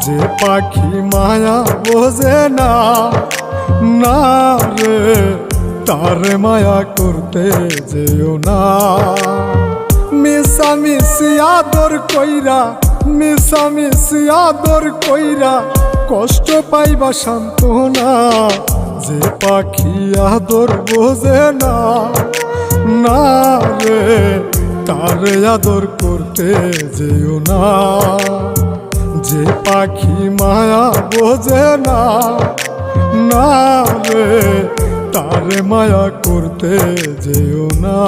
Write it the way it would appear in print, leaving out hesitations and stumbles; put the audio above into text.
যে পাখি মায়া বোঝে না, না রে তারে মায়া করতে যেও না। মিশামিশি আদর কইরা, মিশামিশি আদর কইরা কষ্ট পাইবা সান্ত্বনা। যে পাখি আদর বোঝে না, না রে তারে আদর করতে যেও না। যে পাখি মায়া বোঝে না, না রে তারে মায়া করতে যেও না।